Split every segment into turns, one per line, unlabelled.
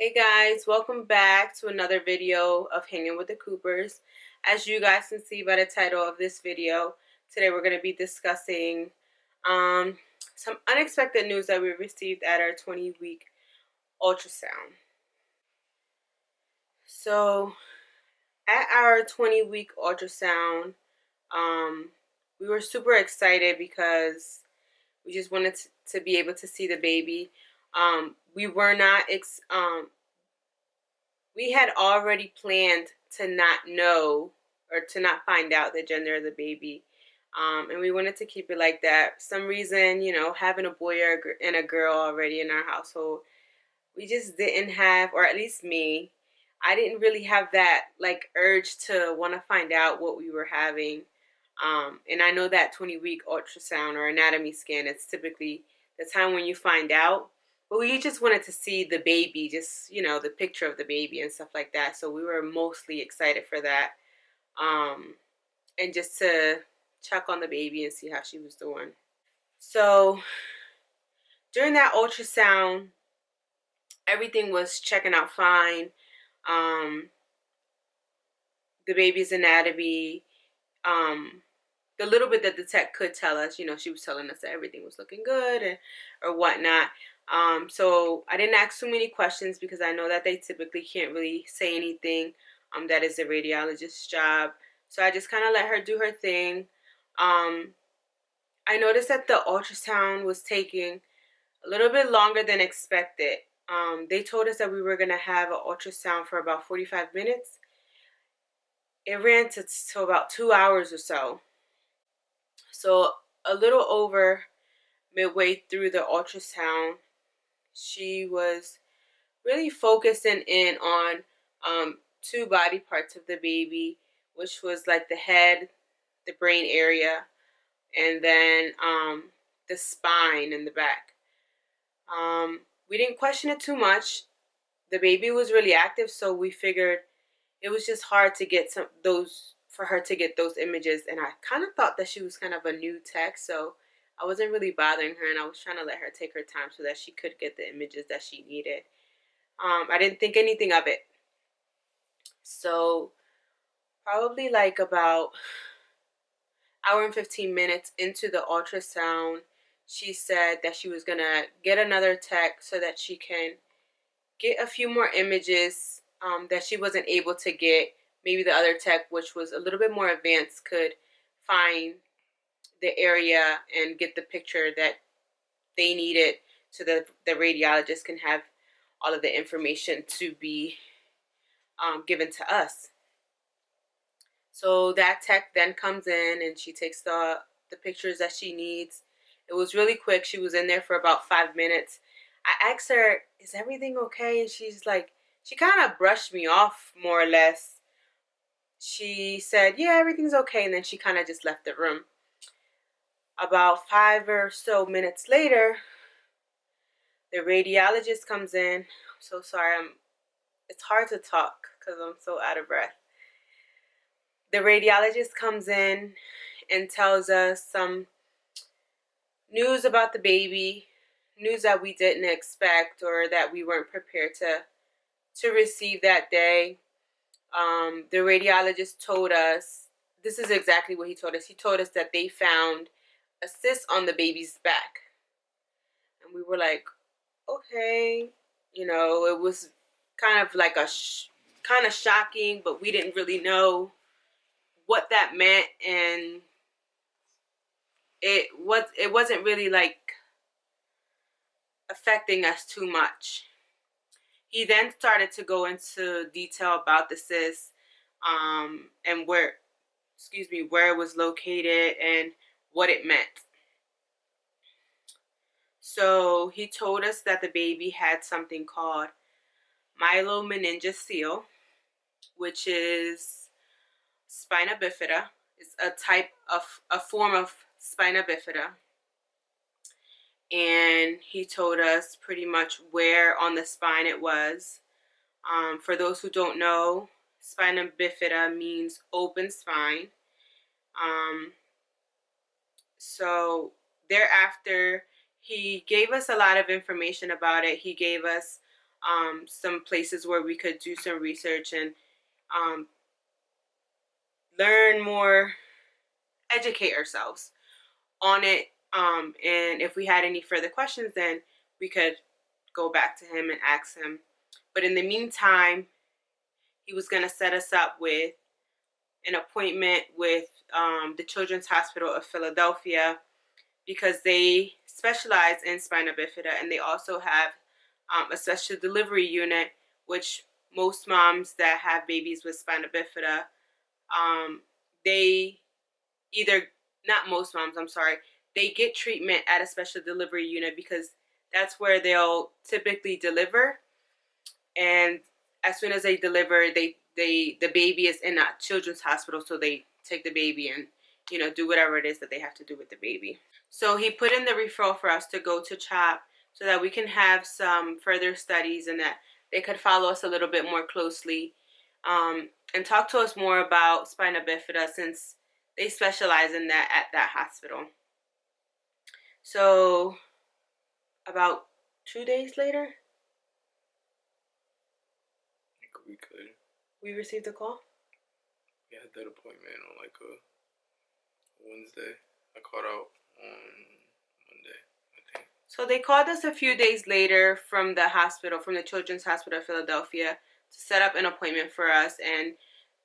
Hey guys, welcome back to another video of Hanging with the Coopers. As you guys can see by the title of this video, today we're going to be discussing some unexpected news that we received at our 20-week ultrasound. So at our 20-week ultrasound, we were super excited because we just wanted to be able to see the baby. We were not we had already planned to not know or to not find out the gender of the baby. And we wanted to keep it like that. For some reason, having a boy and a girl already in our household, we just didn't have, or at least me, I didn't really have that like urge to want to find out what we were having. And I know that 20-week ultrasound or anatomy scan is typically the time when you find out. But we just wanted to see the baby, just, the picture of the baby and stuff like that. So we were mostly excited for that. And just to check on the baby and see how she was doing. So during that ultrasound, everything was checking out fine. The baby's anatomy, the little bit that the tech could tell us, she was telling us that everything was looking good or whatnot. So I didn't ask too many questions because I know that they typically can't really say anything. That is the radiologist's job. So I just kind of let her do her thing. I noticed that the ultrasound was taking a little bit longer than expected. They told us that we were going to have an ultrasound for about 45 minutes. It ran to about 2 hours or so. So a little over midway through the ultrasound, she was really focusing in on two body parts of the baby, which was like the head, the brain area, and then the spine in the back. We didn't question it too much. The baby was really active, so we figured it was just hard to get for her to get those images. And I kind of thought that she was kind of a new tech, so I wasn't really bothering her, and I was trying to let her take her time so that she could get the images that she needed. I didn't think anything of it. So probably like about hour and 15 minutes into the ultrasound, she said that she was gonna get another tech so that she can get a few more images that she wasn't able to get. Maybe the other tech, which was a little bit more advanced, could find the area and get the picture that they needed so that the radiologist can have all of the information to be given to us. So that tech then comes in and she takes the pictures that she needs. It was really quick. She was in there for about 5 minutes. I asked her, "Is everything okay?" And she's like, she kind of brushed me off more or less. She said, "Yeah, everything's okay." And then she kind of just left the room. About 5 or so minutes later, the radiologist comes in. I'm so sorry. It's hard to talk because I'm so out of breath. The radiologist comes in and tells us some news about the baby, news that we didn't expect or that we weren't prepared to receive that day. The radiologist told us, this is exactly what he told us. He told us that they found a cyst on the baby's back. And we were like, okay. It was kind of like kind of shocking, but we didn't really know what that meant. And it wasn't really like affecting us too much. He then started to go into detail about the cyst, and where it was located and what it meant. So he told us that the baby had something called myelomeningocele, which is spina bifida. It's a form of spina bifida. And he told us pretty much where on the spine it was. For those who don't know, spina bifida means open spine. So thereafter, he gave us a lot of information about it. He gave us some places where we could do some research and learn more, educate ourselves on it. And if we had any further questions, then we could go back to him and ask him. But in the meantime, he was going to set us up with an appointment with the Children's Hospital of Philadelphia, because they specialize in spina bifida, and they also have a special delivery unit, which most moms that have babies with spina bifida, they either, not most moms, I'm sorry, they get treatment at a special delivery unit because that's where they'll typically deliver. And as soon as they deliver, the baby is in a children's hospital, so they take the baby and, you know, do whatever it is that they have to do with the baby. So he put in the referral for us to go to CHOP so that we can have some further studies and that they could follow us a little bit more closely, and talk to us more about spina bifida, since they specialize in that at that hospital. So about 2 days later,
like a week later,
we received a call.
We had that appointment on like a Wednesday. I called out on Monday, I think.
So they called us a few days later from the hospital, from the Children's Hospital of Philadelphia, to set up an appointment for us. And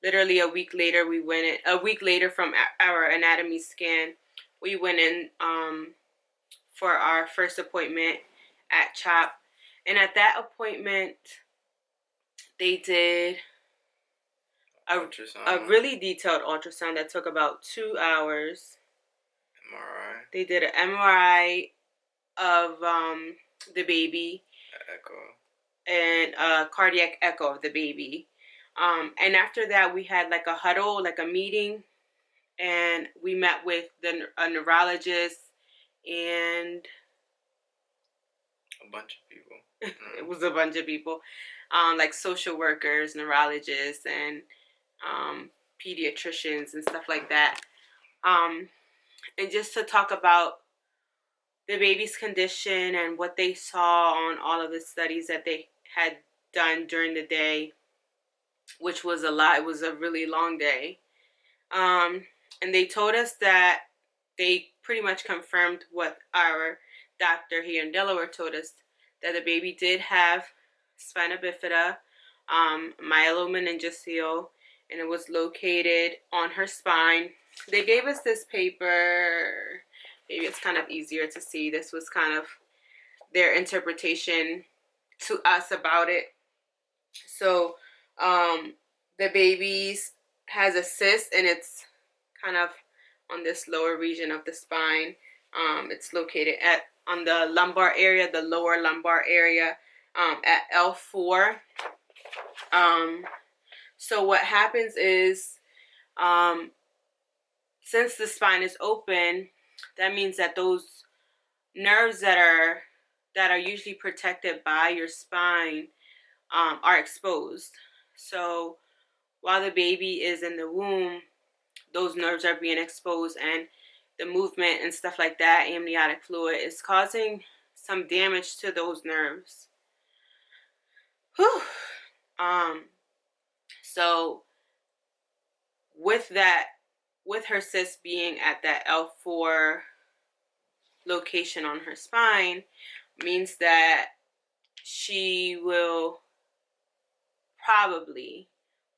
literally a week later, we went in. A week later from our anatomy scan, we went in for our first appointment at CHOP. And at that appointment, they did a really detailed ultrasound that took about 2 hours.
MRI.
They did an MRI of the baby.
Echo.
And a cardiac echo of the baby. And after that, we had like a huddle, like a meeting, and we met with a neurologist and
a bunch of people.
It was a bunch of people, like social workers, neurologists, and pediatricians and stuff like that. And just to talk about the baby's condition and what they saw on all of the studies that they had done during the day, which was a lot. It was a really long day. And they told us that they pretty much confirmed what our doctor here in Delaware told us, that the baby did have spina bifida, myelomeningocele, and it was located on her spine. They gave us this paper. Maybe it's kind of easier to see. This was kind of their interpretation to us about it. So the baby has a cyst, and it's kind of on this lower region of the spine. It's located on the lumbar area, the lower lumbar area, at L4. So what happens is, since the spine is open, that means that those nerves that are usually protected by your spine are exposed. So while the baby is in the womb, those nerves are being exposed, and the movement and stuff like that, amniotic fluid, is causing some damage to those nerves. Whew. So with that, with her cyst being at that L4 location on her spine, means that she will probably,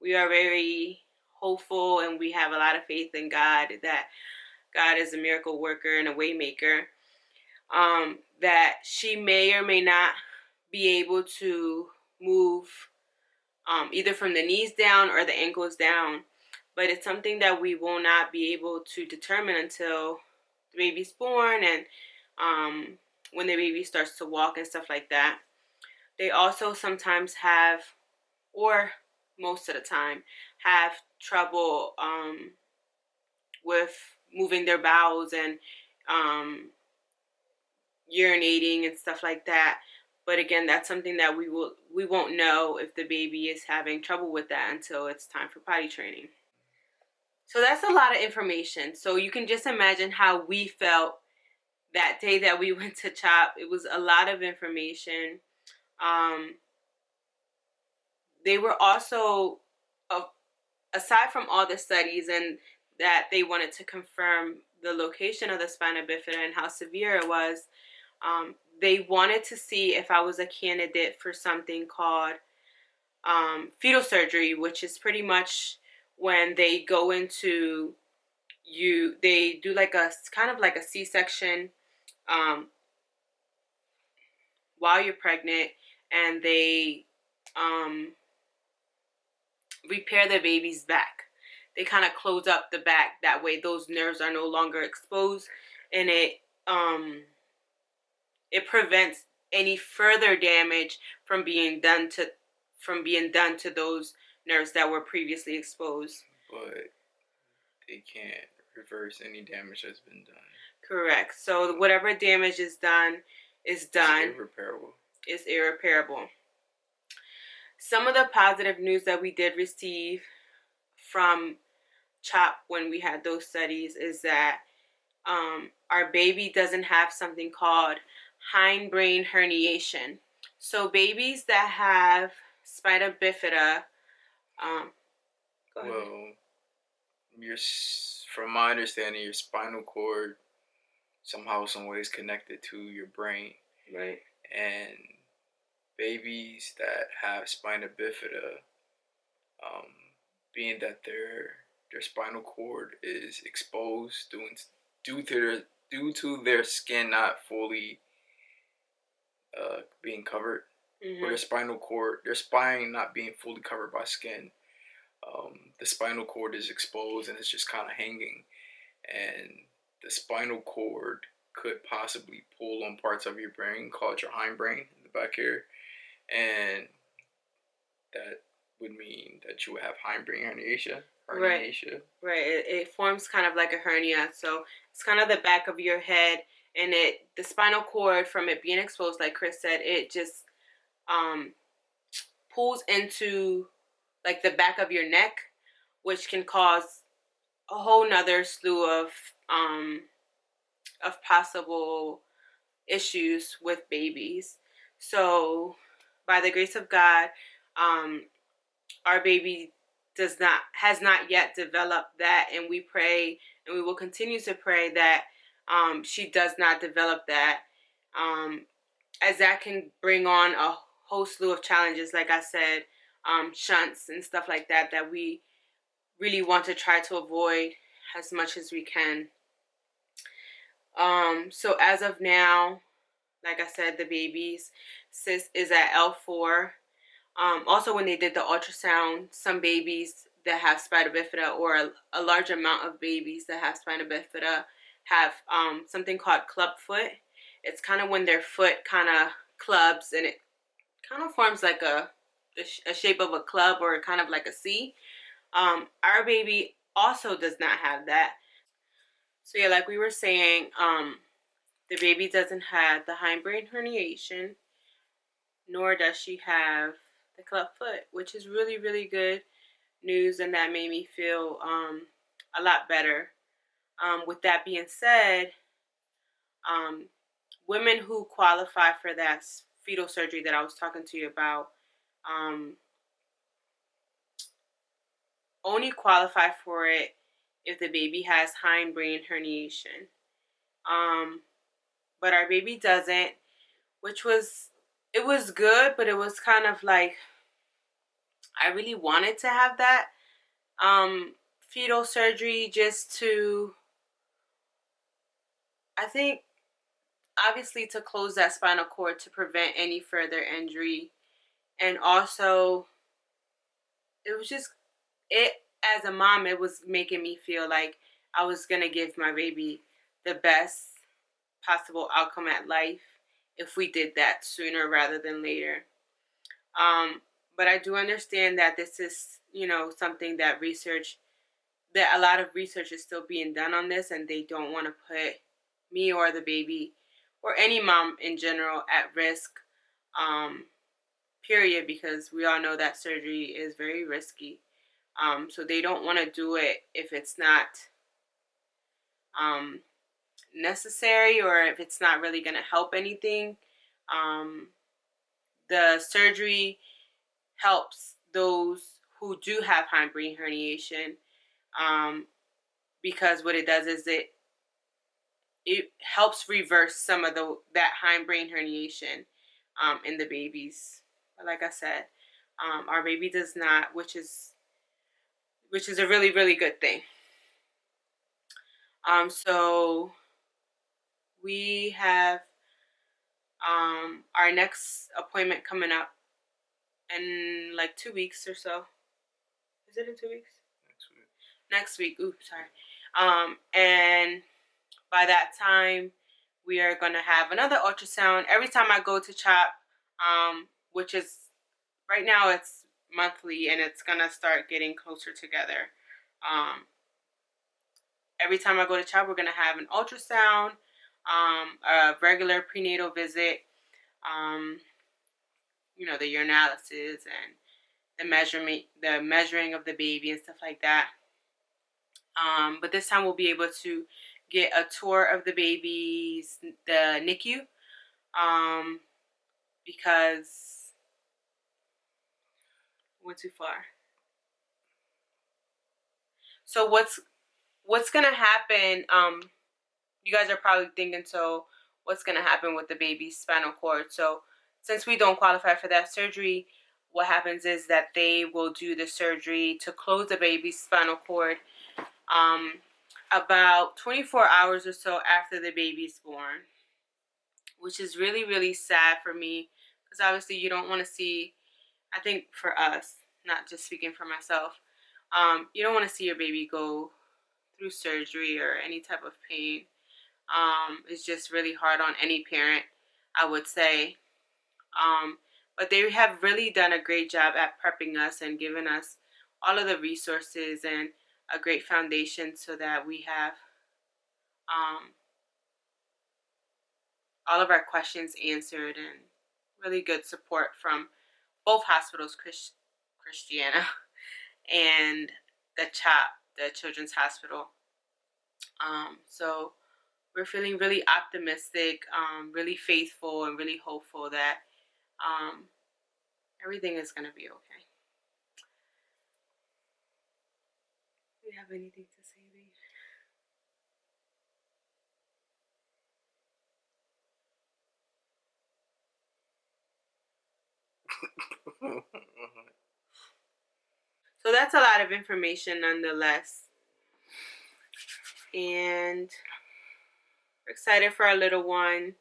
we are very hopeful and we have a lot of faith in God, that God is a miracle worker and a way maker, that she may or may not be able to move either from the knees down or the ankles down. But it's something that we will not be able to determine until the baby's born, and when the baby starts to walk and stuff like that. They also sometimes have, or most of the time, have trouble with moving their bowels and urinating and stuff like that. But again, that's something that we won't know if the baby is having trouble with that until it's time for potty training. So that's a lot of information. So you can just imagine how we felt that day that we went to CHOP. It was a lot of information. they were also, aside from all the studies and that they wanted to confirm the location of the spina bifida and how severe it was, they wanted to see if I was a candidate for something called fetal surgery, which is pretty much when they go into they do like a kind of like a C-section um, while you're pregnant, and they um, repair the baby's back. They kind of close up the back, that way those nerves are no longer exposed, and it prevents any further damage from being done to those nerves that were previously exposed.
But they can't reverse any damage that's been done.
Correct. So whatever damage is done is done.
It's irreparable.
It's irreparable. Some of the positive news that we did receive from CHOP when we had those studies is that our baby doesn't have something called hindbrain herniation. So babies that have spina bifida,
well, from my understanding, your spinal cord somehow, some way is connected to your brain.
Right.
And babies that have spina bifida, being that their spinal cord is exposed due to their skin not fully being covered, or their spine not being fully covered by skin. The spinal cord is exposed and it's just kind of hanging, and the spinal cord could possibly pull on parts of your brain called your hindbrain in the back here, and that would mean that you would have hindbrain herniation.
Right. It forms kind of like a hernia. So it's kind of the back of your head, and the spinal cord, from it being exposed, like Chris said, it just pulls into like the back of your neck, which can cause a whole nother slew of possible issues with babies. So by the grace of God, our baby has not yet developed that, and we pray and we will continue to pray that she does not develop that, as that can bring on a whole slew of challenges, like I said, shunts and stuff like that we really want to try to avoid as much as we can. So as of now, like I said, the baby's cyst is at L4. Also, when they did the ultrasound, some babies that have spina bifida, or a large amount of babies that have spina bifida, have something called club foot. It's kind of when their foot kind of clubs and it kind of forms like a shape of a club, or kind of like a C. Our baby also does not have that. So yeah, like we were saying, the baby doesn't have the hindbrain herniation, nor does she have the club foot, which is really, really good news, and that made me feel a lot better. With that being said, women who qualify for that fetal surgery that I was talking to you about only qualify for it if the baby has hindbrain herniation. But our baby doesn't, it was good, but it was kind of like, I really wanted to have that fetal surgery just to, I think, obviously to close that spinal cord to prevent any further injury. And also, it was just, as a mom, it was making me feel like I was going to give my baby the best possible outcome at life if we did that sooner rather than later. But I do understand that this is, something that a lot of research is still being done on this, and they don't want to put me or the baby or any mom in general at risk, period, because we all know that surgery is very risky. So they don't want to do it if it's not necessary, or if it's not really going to help anything. The surgery helps those who do have hindbrain herniation, because what it does is it helps reverse some of that hindbrain herniation in the babies. But like I said, our baby does not, which is a really, really good thing. So we have our next appointment coming up in like 2 weeks or so. Is it in 2 weeks? Next week. Oops, sorry. And by that time, we are gonna have another ultrasound every time I go to CHOP, which is right now it's monthly, and it's gonna start getting closer together. Every time I go to CHOP, we're gonna have an ultrasound, a regular prenatal visit, the urinalysis and the measuring of the baby and stuff like that. But this time we'll be able to get a tour of the baby's the NICU, because went too far. So what's gonna happen? You guys are probably thinking, so what's gonna happen with the baby's spinal cord? So since we don't qualify for that surgery, what happens is that they will do the surgery to close the baby's spinal cord about 24 hours or so after the baby's born, which is really, really sad for me, because obviously you don't want to see, I think for us, not just speaking for myself, you don't want to see your baby go through surgery or any type of pain. It's just really hard on any parent, I would say. But they have really done a great job at prepping us and giving us all of the resources and a great foundation so that we have all of our questions answered, and really good support from both hospitals, Christiana and the CHOP, the Children's Hospital. So we're feeling really optimistic, really faithful, and really hopeful that everything is going to be okay. Do you have anything to say, babe? So that's a lot of information nonetheless. And we're excited for our little one.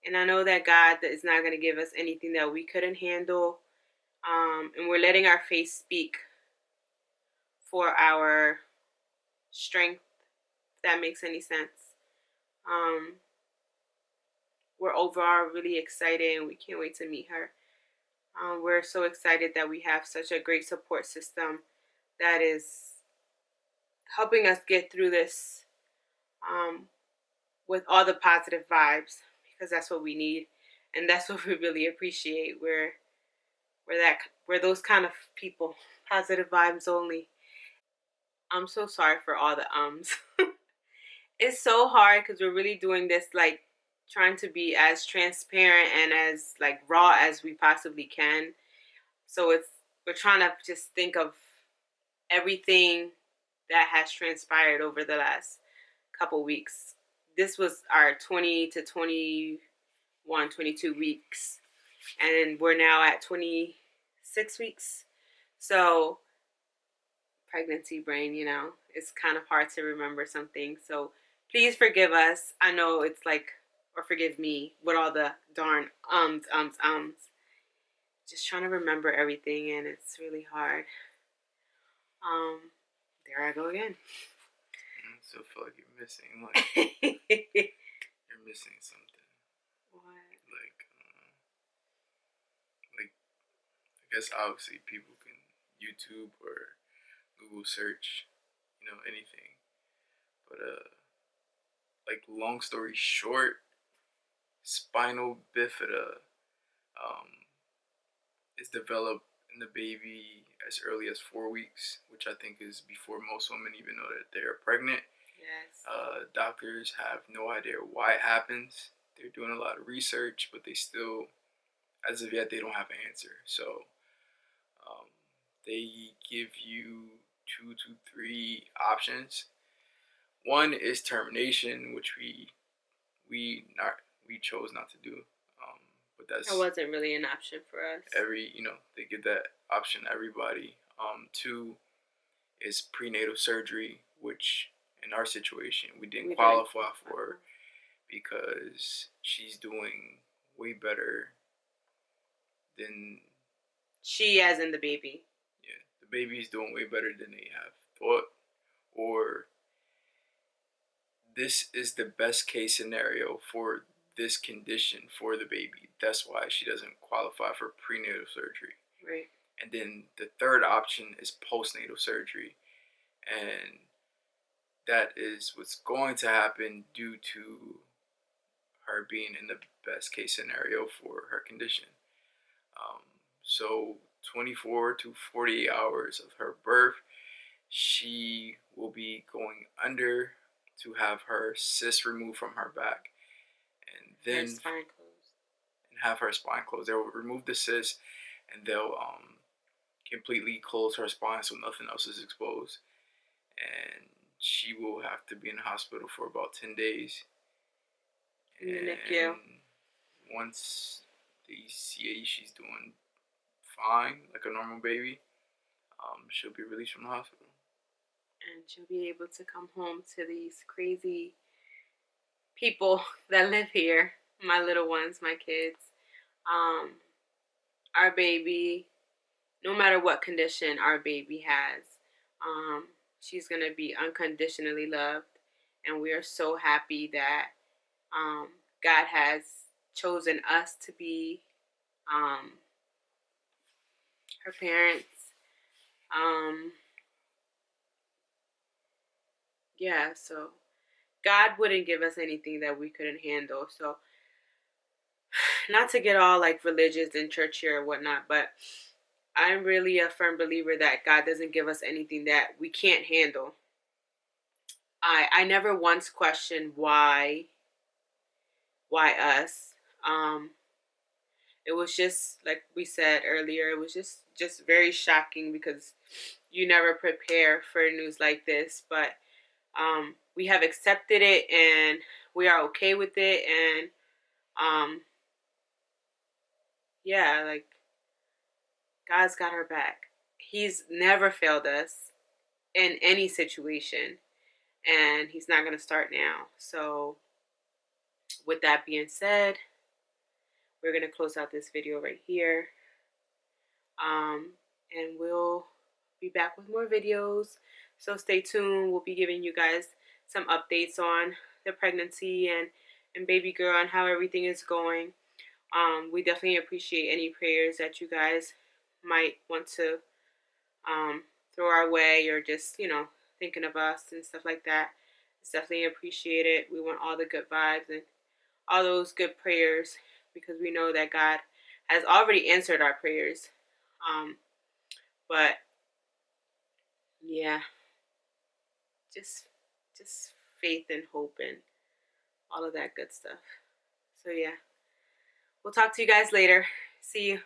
And I know that God is not going to give us anything that we couldn't handle. And we're letting our faith speak for our strength, if that makes any sense. We're overall really excited, and we can't wait to meet her. We're so excited that we have such a great support system that is helping us get through this with all the positive vibes, because that's what we need, and that's what we really appreciate. We're those kind of people, positive vibes only. I'm so sorry for all the ums. It's so hard because we're really doing this, like, trying to be as transparent and as like raw as we possibly can. So we're trying to just think of everything that has transpired over the last couple weeks. This was our 20 to 21, 22 weeks, and we're now at 26 weeks. So pregnancy brain, it's kind of hard to remember something. So please forgive us. I know it's like, or forgive me with all the darn ums. Just trying to remember everything, and it's really hard. There I go again.
I still feel like you're missing, you're missing something.
What?
Like, I guess obviously people can YouTube or Google search, anything. But like, long story short, spinal bifida is developed in the baby as early as 4 weeks, which I think is before most women even know that they're pregnant.
Yes.
Doctors have no idea why it happens. They're doing a lot of research, but they still, as of yet, they don't have an answer. So They give you 2 to 3 options. One is termination, which we chose not to do. But
that wasn't really an option for us.
They give that option to everybody. Two is prenatal surgery, which in our situation we didn't qualify for because she's doing way better than
she, as in the baby.
Yeah, the baby's doing way better than they have thought, or this is the best case scenario for this condition for the baby. That's why she doesn't qualify for prenatal surgery.
Right.
And then the third option is postnatal surgery. And that is what's going to happen due to her being in the best case scenario for her condition. So 24 to 48 hours of her birth, she will be going under to have her cyst removed from her back, and then
her spine closed.
And have her spine closed. They'll remove the cyst, and they'll completely close her spine so nothing else is exposed. And she will have to be in the hospital for about 10 days. And once they see she's doing fine, like a normal baby, she'll be released from the hospital.
And she'll be able to come home to these crazy people that live here, my little ones, my kids. Our baby, no matter what condition our baby has, she's going to be unconditionally loved. And we are so happy that God has chosen us to be her parents. Yeah, so God wouldn't give us anything that we couldn't handle. So, not to get all like religious and churchy or whatnot, but I'm really a firm believer that God doesn't give us anything that we can't handle. I never once questioned why us. It was just like we said earlier. It was just very shocking because you never prepare for news like this. But we have accepted it and we are okay with it. And yeah, like God's got our back. He's never failed us in any situation, and he's not going to start now. So with that being said, we're going to close out this video right here. And we'll be back with more videos. So stay tuned. We'll be giving you guys some updates on the pregnancy and baby girl and how everything is going. We definitely appreciate any prayers that you guys might want to throw our way, or just, thinking of us and stuff like that. It's definitely appreciated. We want all the good vibes and all those good prayers because we know that God has already answered our prayers. But yeah, just faith and hope and all of that good stuff. So yeah, we'll talk to you guys later. See you.